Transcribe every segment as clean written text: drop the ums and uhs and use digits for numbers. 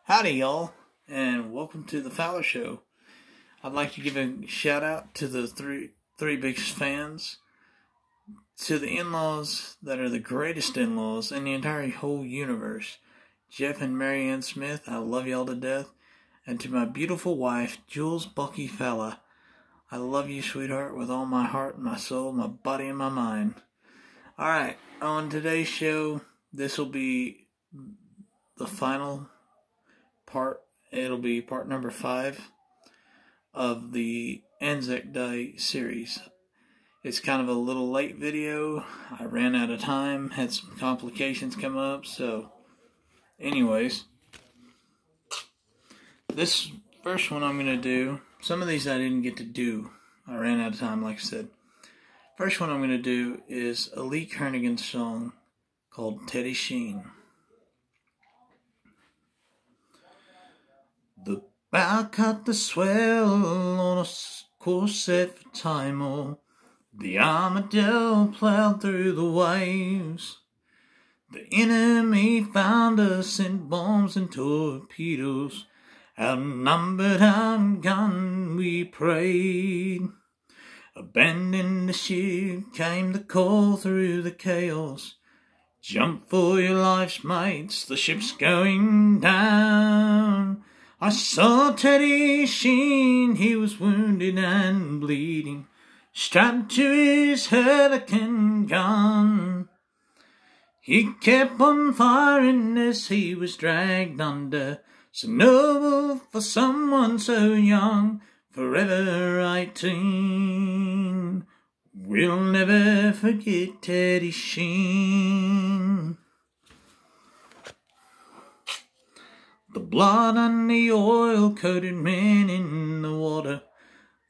Howdy, y'all, and welcome to the Fowler Show. I'd like to give a shout out to the three biggest fans, to the in-laws that are the greatest in-laws in the entire whole universe, Jeff and Marianne Smith. I love y'all to death. And to my beautiful wife, Jules Bucky Fowler, I love you, sweetheart, with all my heart, my soul, my body, and my mind. Alright, on today's show, this will be the final part. It'll be part number 5 of the Anzac Day series. It's kind of a little late video. I ran out of time, had some complications come up, so anyways, this first one I'm going to do, some of these I didn't get to do. I ran out of time, like I said. First one I'm going to do is a Lee Kernaghan song called Teddy Sheen. The bow cut the swell on a course set for time, or the Armadale plowed through the waves. The enemy found us, sent bombs and torpedoes. Outnumbered, outgunned, we prayed. Abandon the ship, came the call through the chaos. Jump for your lives, mates, the ship's going down. I saw Teddy Sheen, he was wounded and bleeding, strapped to his hurricane gun. He kept on firing as he was dragged under, so noble for someone so young, forever 18. We'll never forget Teddy Sheen. The blood and the oil-coated men in the water,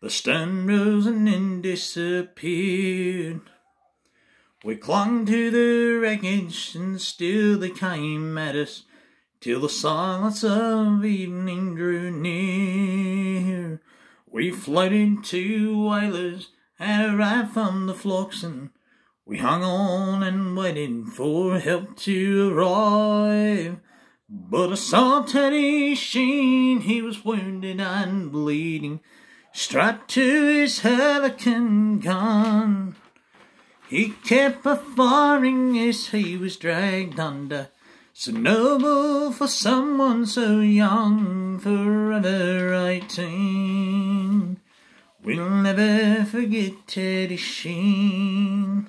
the stern rose and then disappeared. We clung to the wreckage and still they came at us, till the silence of evening drew near. We floated to whalers and arrived from the Floxen. We hung on and waited for help to arrive. But I saw Teddy Sheen, he was wounded and bleeding, strapped to his hurricane gun. He kept a-firing as he was dragged under, so noble for someone so young, forever 18. We'll never forget Teddy Sheen.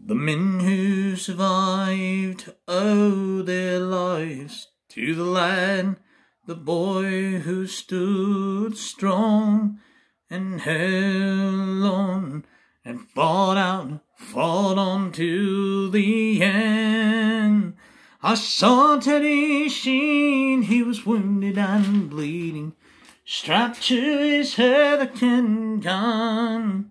The men who survived owe their lives to the lad, the boy who stood strong and held on and fought on to the end. I saw Teddy Sheen, he was wounded and bleeding, strapped to his hurricane gun.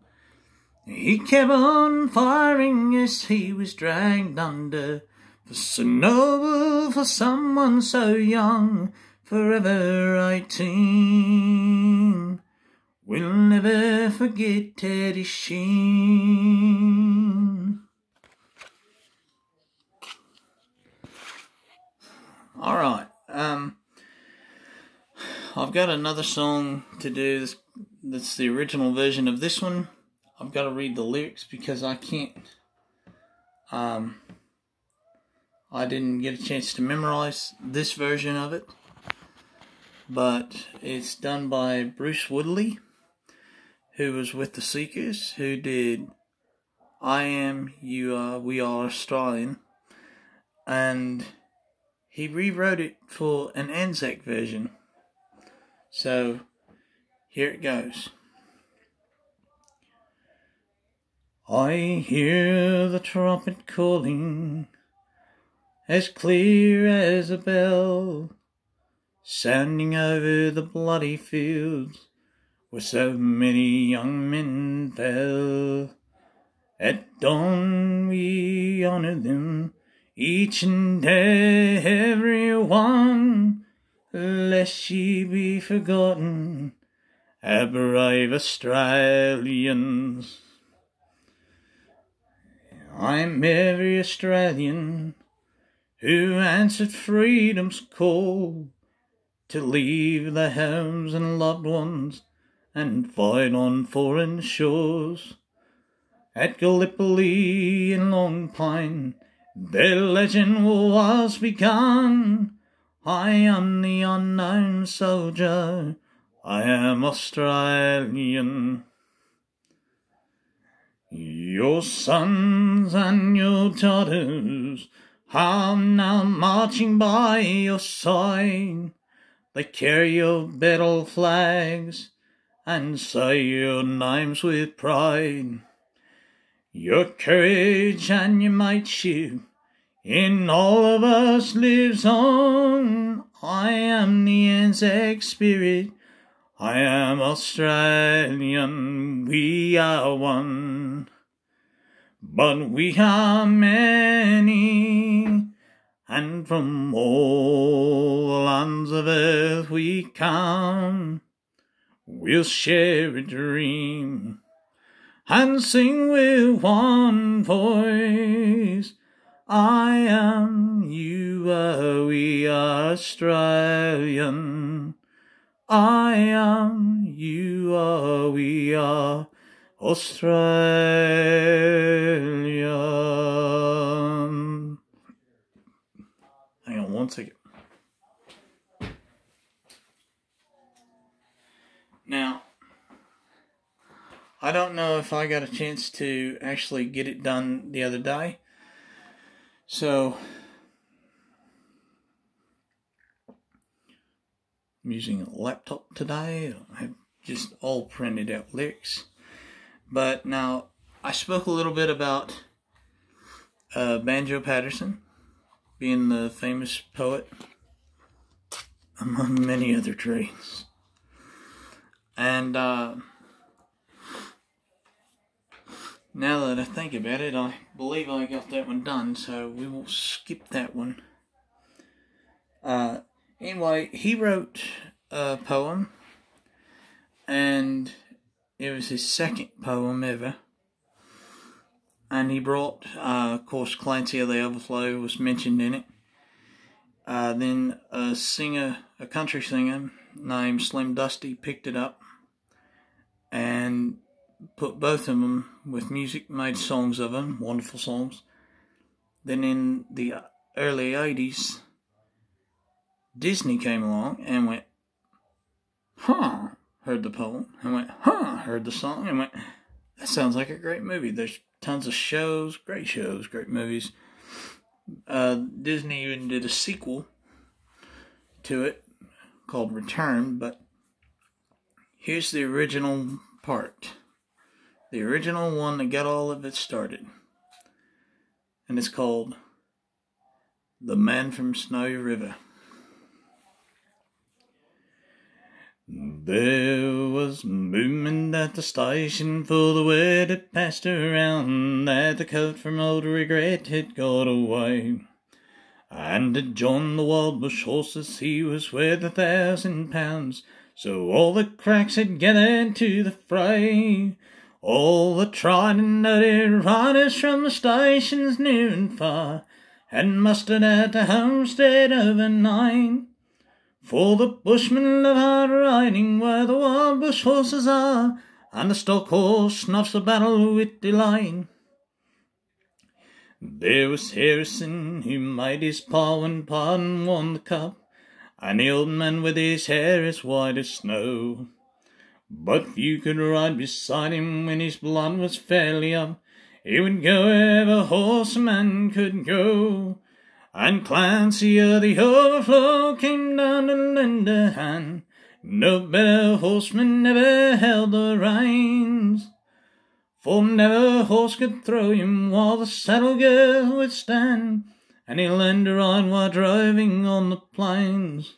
He kept on firing as he was dragged under, for so noble for someone so young, forever 18. We'll never forget Teddy Sheen. Alright, I've got another song to do that's the original version of this one. I've got to read the lyrics because I can't, I didn't get a chance to memorize this version of it, but it's done by Bruce Woodley, who was with the Seekers, who did I Am, You Are, We Are Australian, and he rewrote it for an Anzac version. So here it goes. I hear the trumpet calling, as clear as a bell, sounding over the bloody fields where so many young men fell. At dawn we honor them, each and every one, lest ye be forgotten, our brave Australians. I'm every Australian who answered freedom's call to leave their homes and loved ones and fight on foreign shores. At Gallipoli and Long Pine, their legend was begun. I am the unknown soldier, I am Australian. Your sons and your daughters are now marching by your side. They carry your battle flags and say your names with pride. Your courage and your mateship in all of us lives on. I am the Anzac spirit, I am Australian, we are one. But we are many, and from all the lands of earth we come. We'll share a dream and sing with one voice. I am, you are, we are Australian. I am, you are, we are Australian. Hang on one second. Now, I don't know if I got a chance to actually get it done the other day. So, I'm using a laptop today. I have just all printed out lyrics. But now, I spoke a little bit about Banjo Patterson being the famous poet, among many other trades. And now that I think about it, I believe I got that one done, so we will skip that one. Anyway, he wrote a poem, and it was his second poem ever. And he brought, of course, Clancy of the Overflow was mentioned in it. Then a country singer named Slim Dusty picked it up and put both of them with music, made songs of them, wonderful songs. Then in the early 80s, Disney came along and went, huh, heard the poem, and went, huh, heard the song, and went, that sounds like a great movie. There's tons of shows, great movies. Disney even did a sequel to it called Return, but here's the original part. The original one that got all of it started. And it's called The Man from Snowy River. There was movement at the station, for the word had passed around that the coat from old regret had got away. And to John the Wild Bush horses he was worth £1,000, so all the cracks had gathered to the fray. All the tried and dirty riders from the stations near and far had mustered at the homestead overnight. For the bushmen love hard riding where the wild bush horses are, and the stock horse snuffs the battle with delight. There was Harrison, who made his paw when Pardon won the cup, and the old man with his hair as white as snow. But few could ride beside him when his blood was fairly up. He would go wherever horseman could go. And Clancy of the Overflow came down to lend a hand. No better horseman ever held the reins, for never horse could throw him while the saddle girth would stand, and he learned to ride while driving on the plains.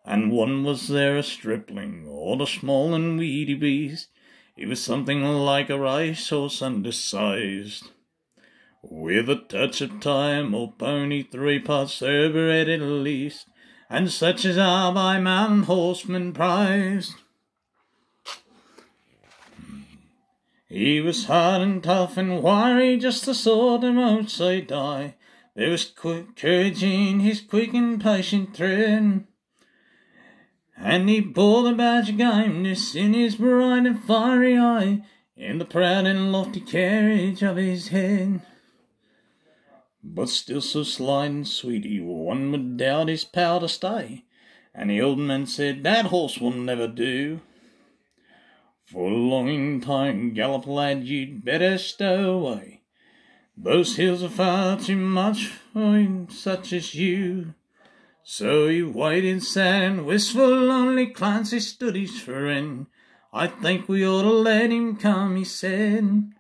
And one was there a stripling, or a small and weedy beast. He was something like a racehorse undersized, with a touch of time or pony 3 parts thoroughbred at least, and such as are by mountain horsemen prized. He was hard and tough and wiry, just the sort that won't say die, There was quick courage in his quick and patient tread, and he bore the badge of gameness in his bright and fiery eye, in the proud and lofty carriage of his head. But still so slight and sweet, one would doubt his power to stay, and the old man said, "That horse will never do. For a long time gallop, lad, you'd better stow away. Those hills are far too much for such as you." So he waited sad and wistful, only Clancy stood his friend. "I think we ought to let him come," he said,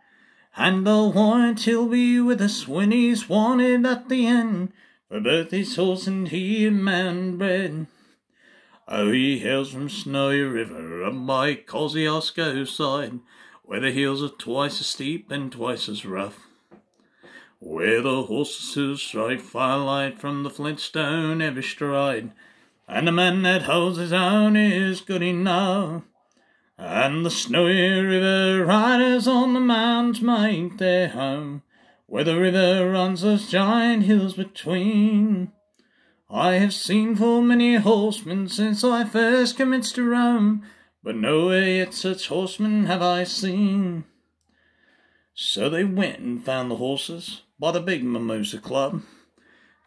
"and I'll warrant he'll be with us when he's wanted at the end, for both his horse and he are man bred. Oh, he hails from Snowy River, up by Kosciuszko side, where the hills are twice as steep and twice as rough, where the horses who strike firelight from the flintstone every stride, and the man that holds his own is good enough. And the Snowy River riders on the mountains make their home, where the river runs those giant hills between. I have seen full many horsemen since I first commenced to roam, but nowhere yet such horsemen have I seen." So they went and found the horses by the big Mimosa Club.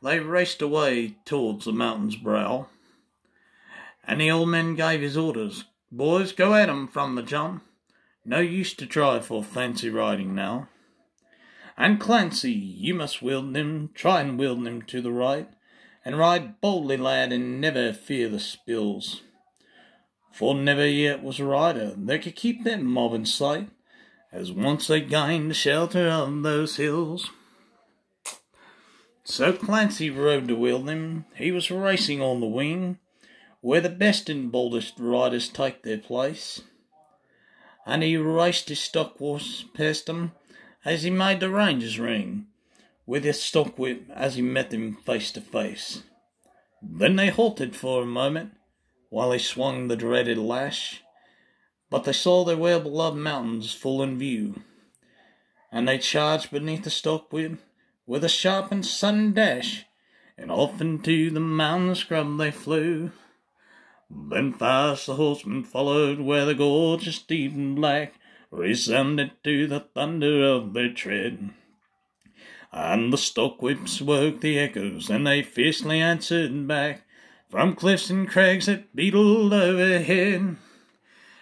They raced away towards the mountain's brow, and the old man gave his orders, "Boys, go at 'em from the jump. No use to try for fancy riding now. And Clancy, you must wield them, try and wield them to the right, and ride boldly, lad, and never fear the spills. For never yet was a rider that could keep that mob in sight, as once they gained the shelter of those hills." So Clancy rode to wield them. He was racing on the wing, where the best and boldest riders take their place, and he raced his stock horse past them as he made the rangers ring with his stock whip as he met them face to face. Then they halted for a moment while he swung the dreaded lash, but they saw their well-beloved mountains full in view, and they charged beneath the stock whip with a sharp and sudden dash, and off into the mountain scrub they flew. Then fast the horsemen followed, where the gorges deep and black resounded to the thunder of their tread, and the stock whips woke the echoes, and they fiercely answered back from cliffs and crags that beetled overhead.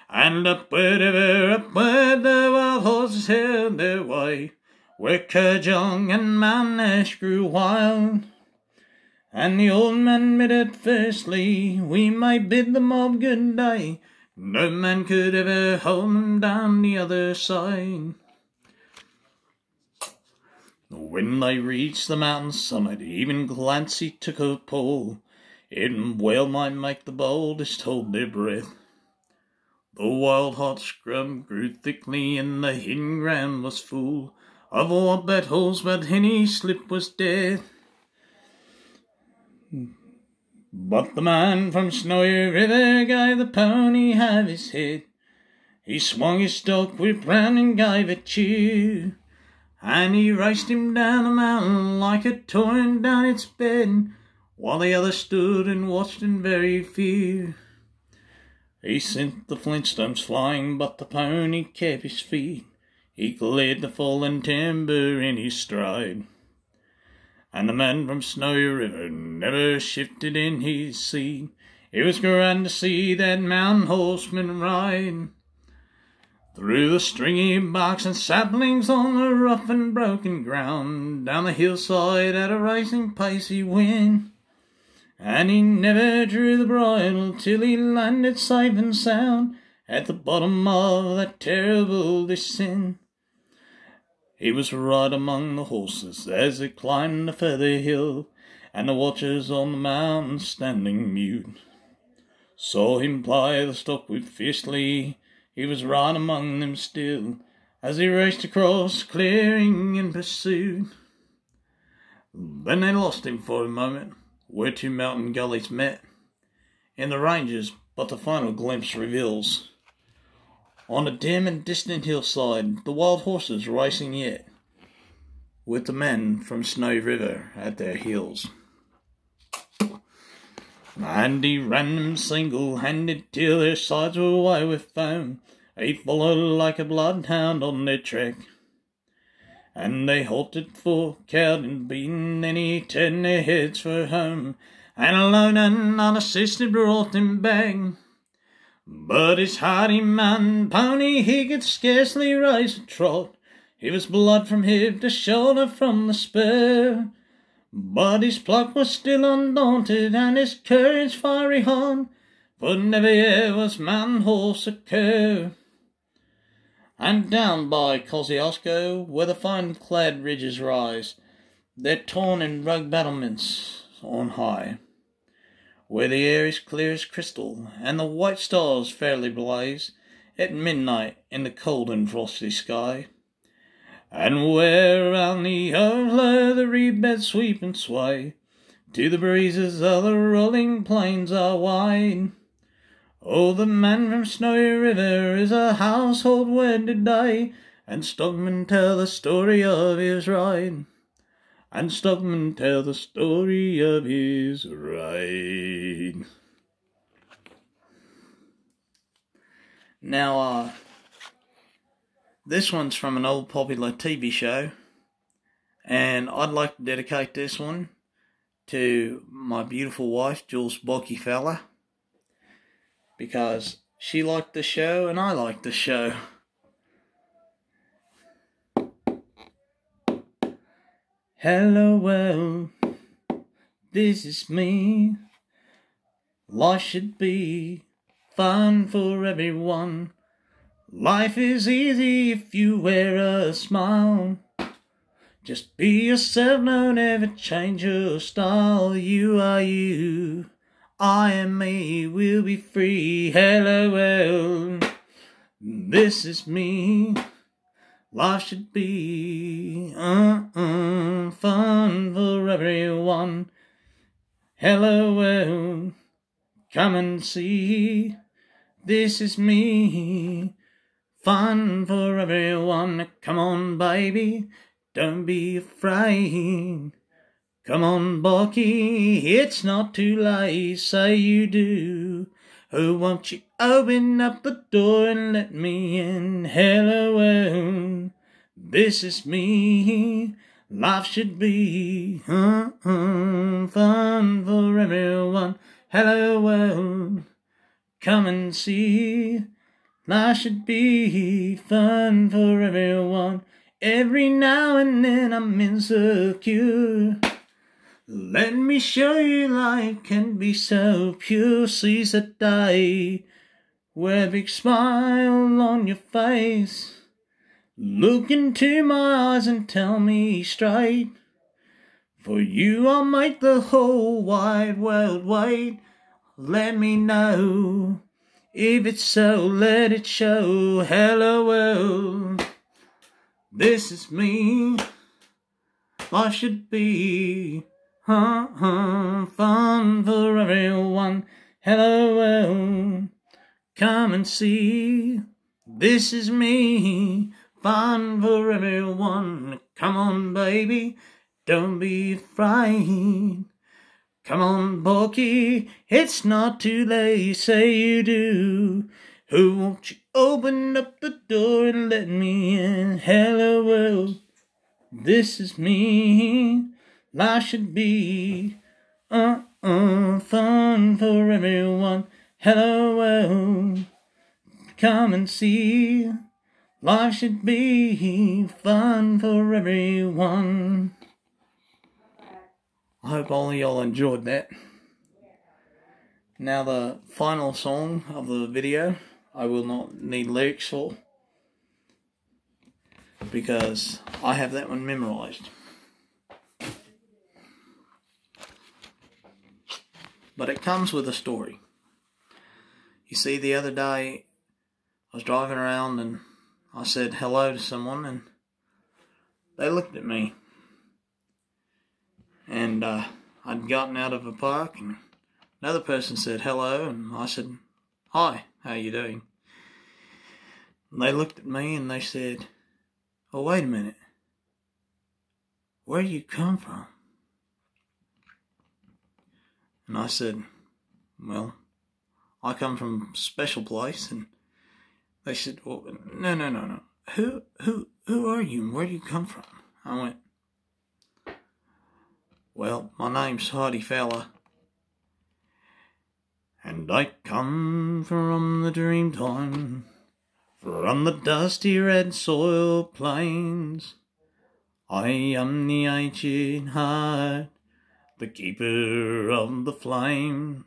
And upward, ever upward, the wild horses held their way, where Kurjong and Mount Ash grew wild. And the old man admitted firstly, "We may bid the mob good day. No man could ever hold them down the other side." When they reached the mountain summit, even Clancy took a pull. It well might make the boldest hold their breath. The wild hot scrub grew thickly, and the hidden ground was full of all battles, but any slip was death. But the man from Snowy River gave the pony half his head. He swung his stock whip round and gave a cheer, and he raced him down the mountain like a torrent down its bed, while the others stood and watched in very fear. He sent the flintstones flying, but the pony kept his feet. He cleared the fallen timber in his stride, and the man from Snowy River never shifted in his seat. It was grand to see that mountain horseman ride through the stringy barks and saplings on the rough and broken ground. Down the hillside at a racing pace he went, and he never drew the bridle till he landed safe and sound at the bottom of that terrible descent. He was right among the horses as they climbed the further hill, and the watchers on the mountain standing mute saw him ply the stock whip fiercely. He was right among them still as he raced across clearing in pursuit. Then they lost him for a moment, where two mountain gullies met in the ranges, but the final glimpse reveals on a dim and distant hillside the wild horses racing yet. with the men from Snowy River at their heels. And he ran them single-handed till their sides were white with foam. He followed like a bloodhound on their track. And they halted for cowed and beaten, and he turned their heads for home. And alone and unassisted brought them back. But his hardy man pony, he could scarcely raise a trot. He was blood from hip to shoulder from the spur. But his pluck was still undaunted, and his courage fiery hot, for never yet was man horse a cur. And down by Kosciuszko, where the fine-clad ridges rise, they're torn in rugged battlements on high, where the air is clear as crystal, and the white stars fairly blaze at midnight in the cold and frosty sky. And where around the overflow the reed beds sweep and sway, to the breezes of the rolling plains are wide. Oh, the man from Snowy River is a household word today, and stockmen tell the story of his ride. And stockmen tell the story of his ride. Now, this one's from an old popular TV show, and I'd like to dedicate this one to my beautiful wife, Jules Bocky Fowler, because she liked the show and I liked the show. Hello, well, this is me. Life should be fun for everyone. Life is easy if you wear a smile. Just be yourself, don't ever change your style. You are you, I am me, we'll be free. Hello, well, this is me. Life should be fun for everyone. Hello, well, come and see. This is me. Fun for everyone. Come on, baby, don't be afraid. Come on, Bocky, it's not too late. Say you do. Oh, won't you open up the door and let me in? Hello, well, this is me. Life should be fun for everyone. Hello, well, come and see. Life should be fun for everyone. Every now and then I'm insecure. Let me show you life can be so pure. Seize the day, wear a big smile on your face. Look into my eyes and tell me straight. For you I'll make the whole wide world wait. Let me know if it's so, let it show. Hello, well, this is me. Life should be fun for everyone. Hello, well, come and see. This is me. Fun for everyone. Come on, baby, don't be afraid. Come on, Bocky, it's not too late. Say you do. Who won't you open up the door and let me in? Hello, well, this is me. Life should be fun for everyone. Hello, well, come and see. Life should be fun for everyone. I hope all of y'all enjoyed that. Now the final song of the video, I will not need lyrics for, because I have that one memorized. But it comes with a story. You see, the other day I was driving around and I said hello to someone and they looked at me. And I'd gotten out of a park and another person said hello and I said, hi, how you doing? And they looked at me and they said, oh, wait a minute. where you come from? And I said, well, I come from a special place. And they said, well, no. Who are you and where do you come from? I went, well, my name's Fowler. And I come from the dreamtime, from the dusty red soil plains. I am the ancient heart, the keeper of the flame.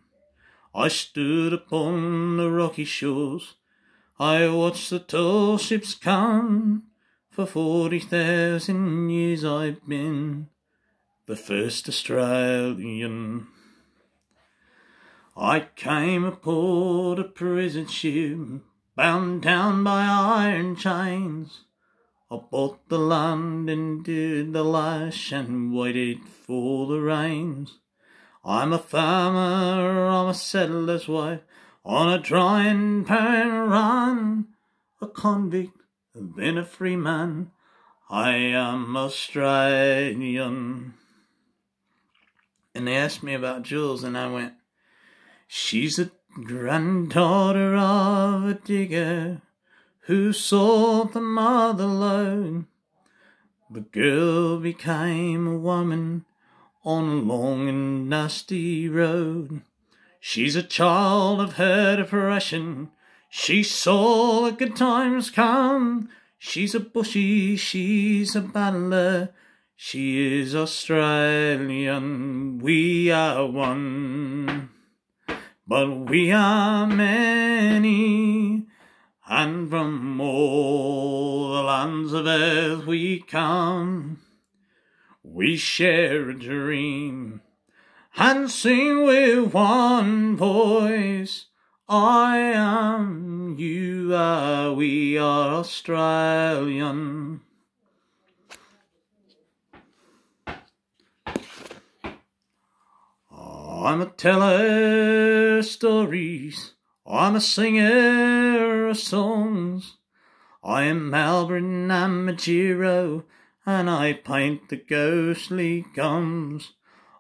I stood upon the rocky shores, I watched the tall ships come. For 40,000 years I've been the first Australian. I came aboard a prison ship, bound down by iron chains. I bought the land and did the lash and waited for the rains. I'm a farmer, I'm a settler's wife, on a dry and barren run. A convict, then a free man, I am Australian. And they asked me about Jules and I went, she's a granddaughter of a digger who sold the mother lode. The girl became a woman on a long and nasty road. She's a child of her depression. She saw the good times come. She's a bushy, she's a battler. She is Australian. We are one, but we are many, and from all the lands of earth we come. We share a dream and sing with one voice. I am, you are, we are Australian. I'm a teller of stories, I'm a singer of songs. I am Melbourne, I'm a Giro, and I paint the ghostly gums.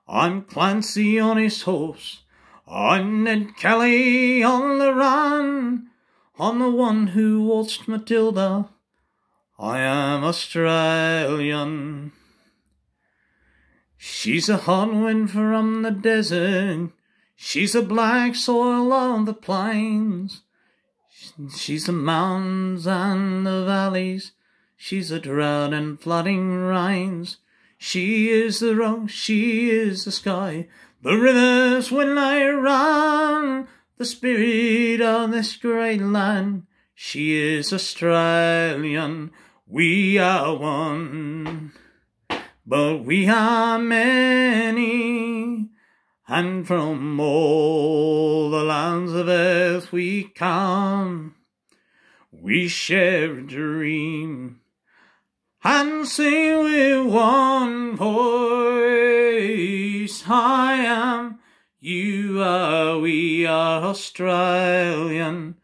I'm Clancy on his horse, I'm Ned Kelly on the run. I'm the one who waltzed Matilda, I am Australian. She's a hot wind from the desert, she's a black soil on the plains. She's the mountains and the valleys, she's the drought and flooding rains. She is the rock, she is the sky, the rivers when they run, the spirit of this great land. She is Australian, we are one, but we are many, and from all the lands of earth we come. We share a dream and sing with one voice. I am, you are, we are Australian.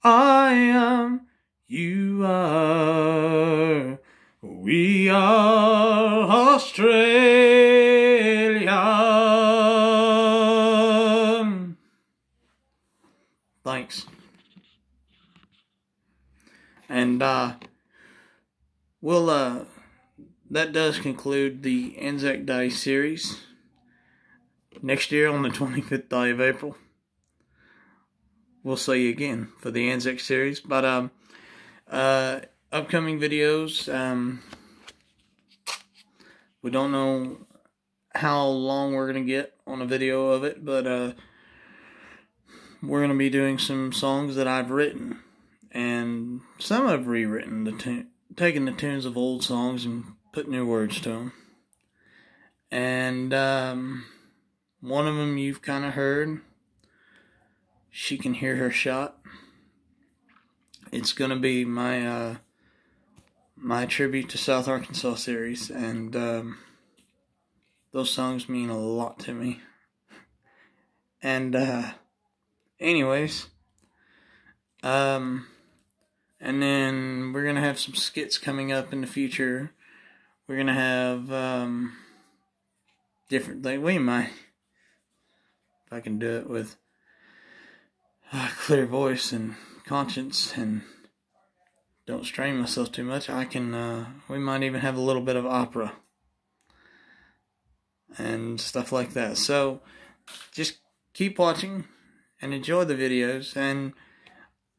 I am, you are, we are Australian. Thanks. And that does conclude the Anzac Day series. Next year on the 25th day of April, we'll see you again for the Anzac series. But upcoming videos, we don't know how long we're going to get on a video of it, but we're going to be doing some songs that I've written, and some I've rewritten, taking the tunes of old songs and put new words to them. And one of them you've kind of heard, She Can Hear Her Shot. It's going to be my my tribute to South Arkansas series, and those songs mean a lot to me. And anyways, and then we're going to have some skits coming up in the future. we're going to have different things. We might, if I can do it with clear voice and conscience and don't strain myself too much, I can, we might even have a little bit of opera and stuff like that. So just keep watching and enjoy the videos, and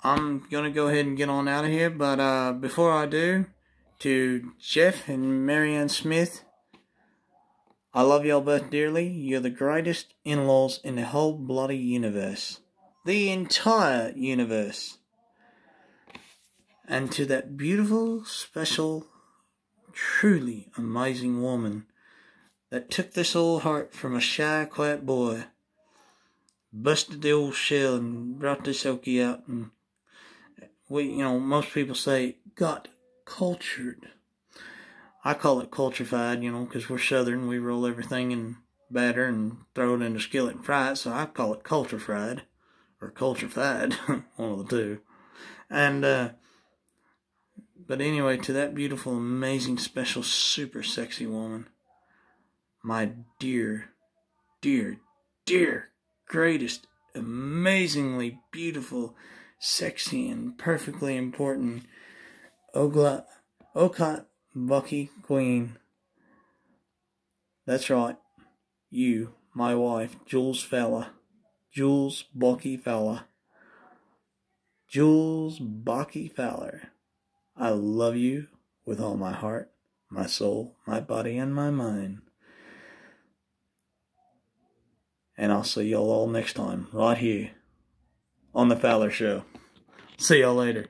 I'm gonna go ahead and get on out of here. But before I do, to Jeff and Marianne Smith, I love y'all both dearly. You're the greatest in-laws in the whole bloody universe, the entire universe. And to that beautiful, special, truly amazing woman that took this old heart from a shy, quiet boy, busted the old shell and brought this Okie out, and most people say got cultured. I call it cultrified, because we're Southern. We roll everything in batter and throw it in a skillet and fry it, so I call it cultrified or cultrified, one of the two. And but anyway, to that beautiful, amazing, special, super sexy woman, my dear, dear, dear, greatest, amazingly beautiful, sexy, and perfectly important Okot Bucky Queen. That's right. You, my wife, Jules Fowler. Jules Bucky Fowler. Jules Bucky Fowler. I love you with all my heart, my soul, my body, and my mind. And I'll see y'all all next time, right here on The Fowler Show. See y'all later.